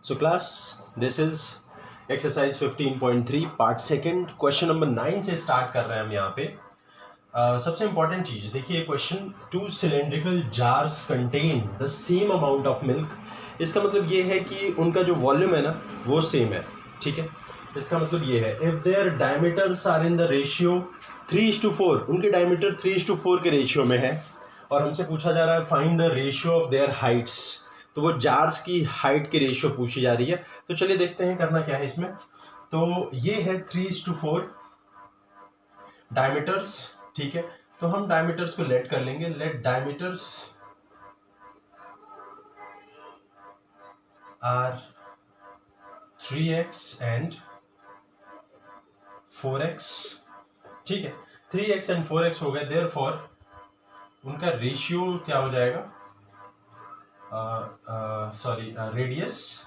So class, this is exercise 15.3 part second question number 9 से start कर रहे हैं हम यहाँ पे। सबसे इंपॉर्टेंट चीज देखिए, question 2 cylindrical jars contain the same amount of milk. इसका मतलब ये है कि उनका जो वॉल्यूम है ना वो सेम है, ठीक है। इसका मतलब ये है if their diameters are in the ratio 3:4, उनके डायमीटर 3:4 के रेशियो में है और हमसे पूछा जा रहा है find the ratio of their Heights. तो वो जार्स की हाइट की रेशियो पूछी जा रही है। तो चलिए देखते हैं करना क्या है इसमें। तो ये है 3:4 डायमीटर्स, ठीक है। तो हम डायमीटर्स को लेट कर लेंगे, late diameters are 3x and 4x, ठीक है। 3x एंड 4x हो गए, देयरफॉर उनका रेशियो क्या हो जाएगा, radius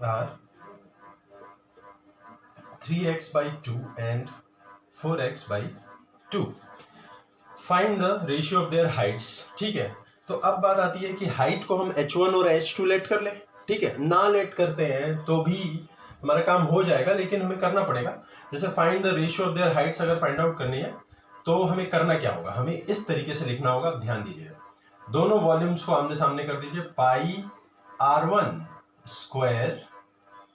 are 3x/2 and 4x/2। Find the ratio of their heights, ठीक है। तो अब बात आती है कि हाइट को हम h1 और h2 लेट कर लें, ठीक है। ना लेट करते हैं तो भी हमारा काम हो जाएगा, लेकिन हमें करना पड़ेगा। जैसे find the ratio of their Heights अगर फाइंड आउट करनी है तो हमें करना क्या होगा, हमें इस तरीके से लिखना होगा। ध्यान दीजिए, दोनों वॉल्यूम्स को आमने सामने कर दीजिए। Pi r1 square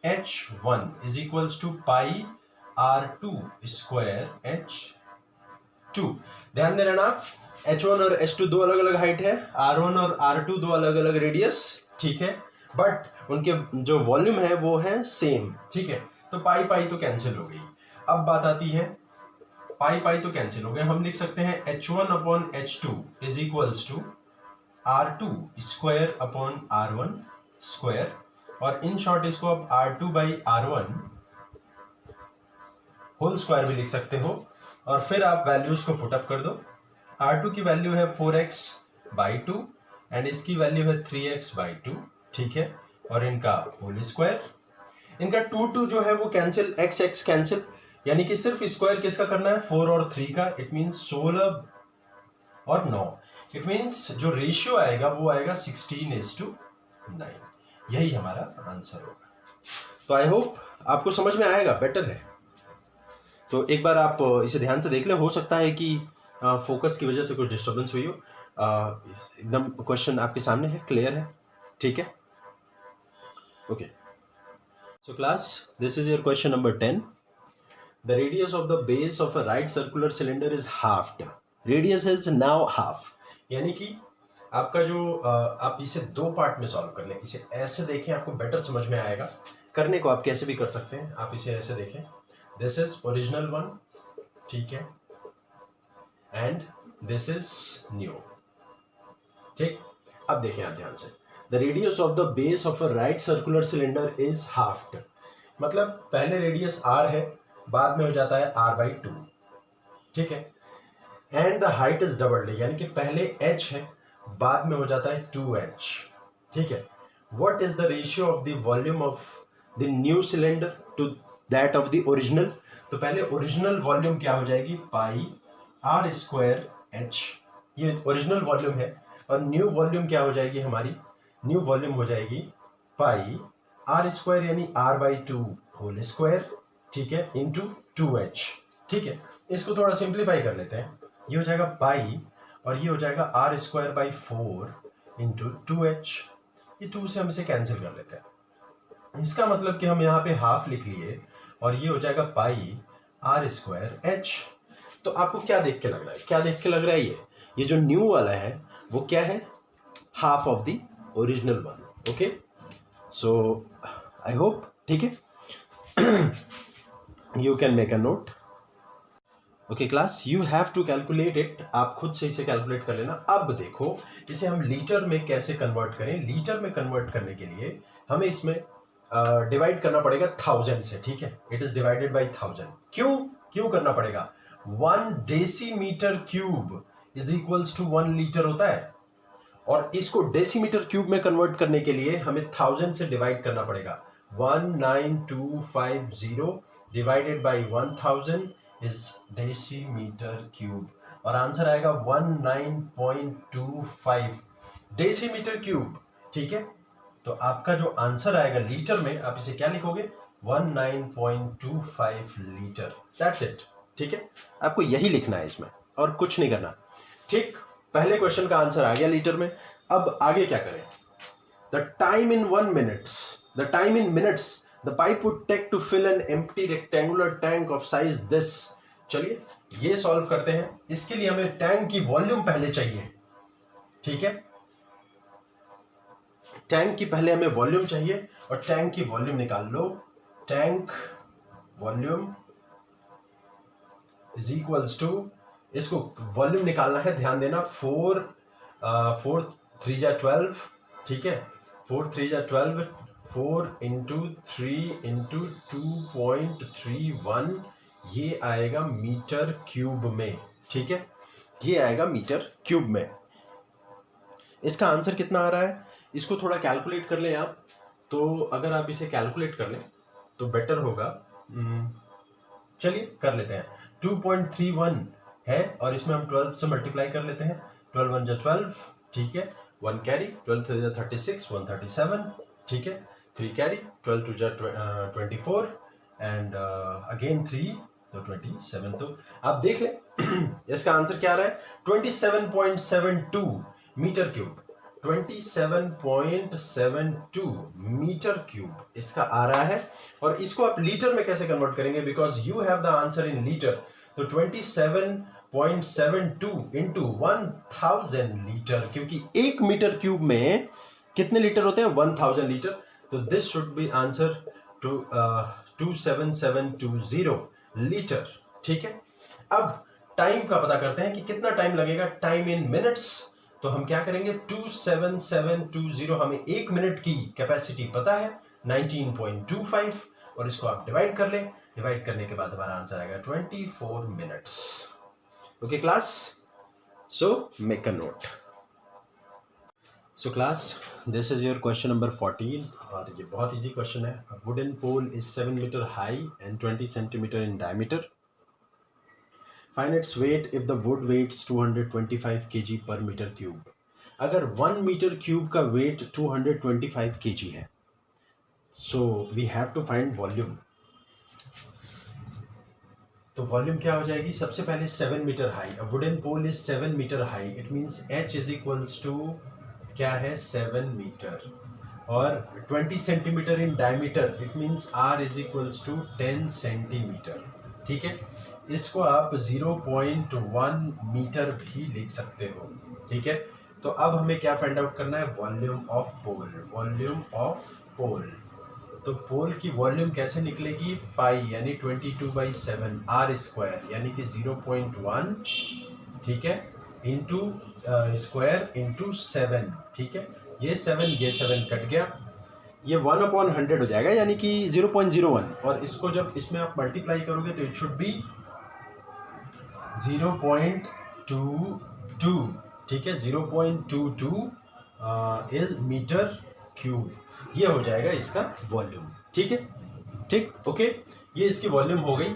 h1 is equals to pi r2 square h2। ध्यान दे रहे h1 और h2 दो अलग अलग हाइट है, r1 और r2 दो अलग अलग रेडियस, ठीक है। बट उनके जो वॉल्यूम है वो है सेम, ठीक है। तो पाई पाई तो कैंसिल हो गई। अब बात आती है, पाई पाई तो कैंसिल हो गया, हम लिख सकते हैं h1/h2 is equals to r2 square upon r1 square, और इन शॉर्ट इसको आप r2/r1 होल स्क्वायर भी लिख सकते हो। और फिर आप वैल्यूज को पुटअप कर दो। r2 की वैल्यू है 4x/2 एंड इसकी वैल्यू है 3x/2, ठीक है। और इनका होल स्क्वायर, इनका 2 जो है वो कैंसिल, x कैंसिल, यानी कि सिर्फ स्क्वायर किसका करना है, 4 और 3 का। इट मीन्स 16 और 9। इट मीन्स जो रेशियो आएगा वो आएगा 16:9। यही हमारा आंसर होगा। तो आई होप आपको समझ में आएगा, बेटर है। तो एक बार आप इसे ध्यान से देख लें, हो सकता है कि फोकस की वजह से कुछ डिस्टर्बेंस हुई हो। एकदम क्वेश्चन आपके सामने है, क्लियर है, ठीक है। Okay, so class, this is your question number 10। The radius of the base of a right circular cylinder is halved. Radius is now half, यानी कि आपका जो आप इसे दो पार्ट में सॉल्व कर लें। इसे ऐसे देखें, आपको बेटर समझ में आएगा। करने को आप कैसे भी कर सकते हैं, आप इसे ऐसे देखें, दिस इज ओरिजिनल वन, ठीक है, एंड दिस इज न्यू, ठीक। अब देखें आप ध्यान से, the radius of the base of a right circular cylinder is halved. मतलब पहले रेडियस r है, बाद में हो जाता है r/2, ठीक है। And the height is doubled, यानी कि पहले h है, बाद में हो जाता है 2h, ठीक है। What is the ratio of the volume of the new cylinder to that of the original. तो पहले ओरिजिनल वॉल्यूम क्या हो जाएगी, पाई r²h, ये ओरिजिनल वॉल्यूम है। और न्यू वॉल्यूम क्या हो जाएगी हमारी, न्यू वॉल्यूम हो जाएगी पाई r² यानी r/2 होल स्क्वायर, ठीक है, इंटू 2h, ठीक है। इसको थोड़ा सिंप्लीफाई कर लेते हैं, ये हो जाएगा पाई और ये हो जाएगा r²/4 इंटू 2h। ये 2 से हम इसे कैंसिल कर लेते हैं। इसका मतलब कि हम यहाँ पे हाफ लिख लिए और ये हो जाएगा पाई r²h। तो आपको क्या देख के लग रहा है, क्या देख के लग रहा है, ये जो न्यू वाला है वो क्या है, half of the original one. Okay, so I hope, ठीक है। You can make a note. Okay class, you have to calculate it, आप खुद से इसे कैलकुलेट कर लेना। अब देखो इसे हम लीटर में कैसे कन्वर्ट करें। लीटर में कन्वर्ट करने के लिए हमें इसमें डिवाइड करना पड़ेगा 1000 से, ठीक है। It is divided by 1000। क्यों करना पड़ेगा, 1 decimetre cube is equals to 1 litre होता है, और इसको डेसीमीटर क्यूब में कन्वर्ट करने के लिए हमें 1000 से डिवाइड करना पड़ेगा। 19250 divided by 1000 is decimetre cube, और आंसर आएगा 19.25 डेसीमीटर क्यूब, ठीक है। तो आपका जो आंसर आएगा लीटर में, आप इसे क्या लिखोगे, 19.25 लीटर, दैट्स इट, ठीक है। आपको यही लिखना है इसमें और कुछ नहीं करना, ठीक। पहले क्वेश्चन का आंसर आ गया लीटर में। अब आगे क्या करें, the time in 1 minute, the time in minutes the pipe would take to fill an empty rectangular tank of size this. चलिए ये सॉल्व करते हैं। इसके लिए हमें टैंक की वॉल्यूम पहले चाहिए, ठीक है। टैंक की पहले हमें वॉल्यूम चाहिए और टैंक की वॉल्यूम निकाल लो। Tank volume is equals to, इसको वॉल्यूम निकालना है, ध्यान देना, 4 3 जा 12, ठीक है। 4 3 जा 12, 4 इंटू 3 इंटू 2.31, ये आएगा मीटर क्यूब में, ठीक है। ये आएगा मीटर क्यूब में। इसका आंसर कितना आ रहा है, इसको थोड़ा कैलकुलेट कर लें आप। तो अगर आप इसे कैलकुलेट कर लें तो बेटर होगा। चलिए कर लेते हैं। 2.31 है और इसमें हम 12 से मल्टीप्लाई कर लेते हैं। 12 1 जा 12, ठीक है। 1 कैरी, 12 3 जा 36, 137, ठीक है। 3 कैरी, 12 2 जा 24 एंड अगेन 3 तो 27। तो आप देख लें इसका आंसर क्या आ रहा है, 27.72 मीटर क्यूब। 27.72 मीटर क्यूब इसका आ रहा है। और इसको आप लीटर में कैसे कन्वर्ट करेंगे, because you have the answer in litre. तो 27.72 इंटू 1000 लीटर, क्योंकि 1 मीटर क्यूब में कितने लीटर होते हैं, 1000 लीटर। तो this should be answer to 27720 litre, ठीक है। अब टाइम का पता करते हैं कि कितना टाइम लगेगा, टाइम इन मिनट्स। तो हम क्या करेंगे, 27720, हमें 1 मिनट की कैपेसिटी पता है 19.25, और इसको आप डिवाइड कर लें। डिवाइड करने के बाद हमारा आंसर आएगा 24 minutes. Okay class, so make a note. So class, this is your question number 14 और ये बहुत इजी क्वेश्चन है। Wooden pole is 7 metre high and 20 centimetre in diameter. Find its weight if the wood weighs 225 kg per meter cube. अगर 1 metre cube का wait 225 kg है, so we have to find volume. तो volume क्या हो जाएगी, सबसे पहले 7 metre high, a wooden pole is 7 metre high, it means h is equals to क्या है, 7 मीटर, और 20 centimetre in diameter, it means r is equals to 10 centimetre, ठीक है। इसको आप 0.1 मीटर भी लिख सकते हो, ठीक है। तो अब हमें क्या फाइंड आउट करना है, volume of pole. Volume of pole, तो पोल की वॉल्यूम कैसे निकलेगी, पाई यानी 22/7 r स्क्वायर यानी कि 0.1, ठीक है, इंटू स्क्वायर इंटू 7, ठीक है। ये 7 कट गया, ये 1/100 हो जाएगा यानी कि 0.01, और इसको जब इसमें आप मल्टीप्लाई करोगे तो इट शुड बी 0.22, ठीक है। 0.22 इज मीटर क्यूब, ये हो जाएगा इसका वॉल्यूम, ठीक है, ठीक, ओके। ये इसकी वॉल्यूम हो गई।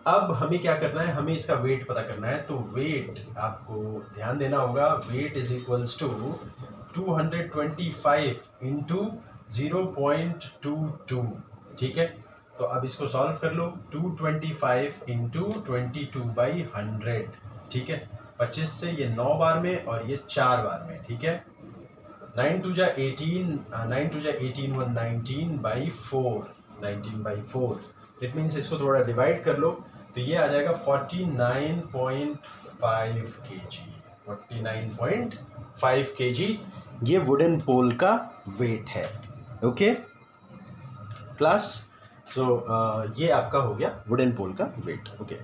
अब हमें क्या करना है, हमें इसका वेट पता करना है। तो वेट आपको ध्यान देना होगा, weight is equals to 225 into 0.22, ठीक है। तो अब इसको सॉल्व कर लो, 225 इंटू 22/100, ठीक है। 25 से ये 9 बार में और ये 4 बार में, ठीक है। 9 2 जा 18, 9 2 जा 18, 19/4, 19/4। इट मीन्स इसको थोड़ा डिवाइड कर लो तो ये आ जाएगा 49.5 kg, 49.5 kg ये वुडन पोल का वेट है, ओके क्लास। सो ये आपका हो गया वुडन पोल का वेट, ओके।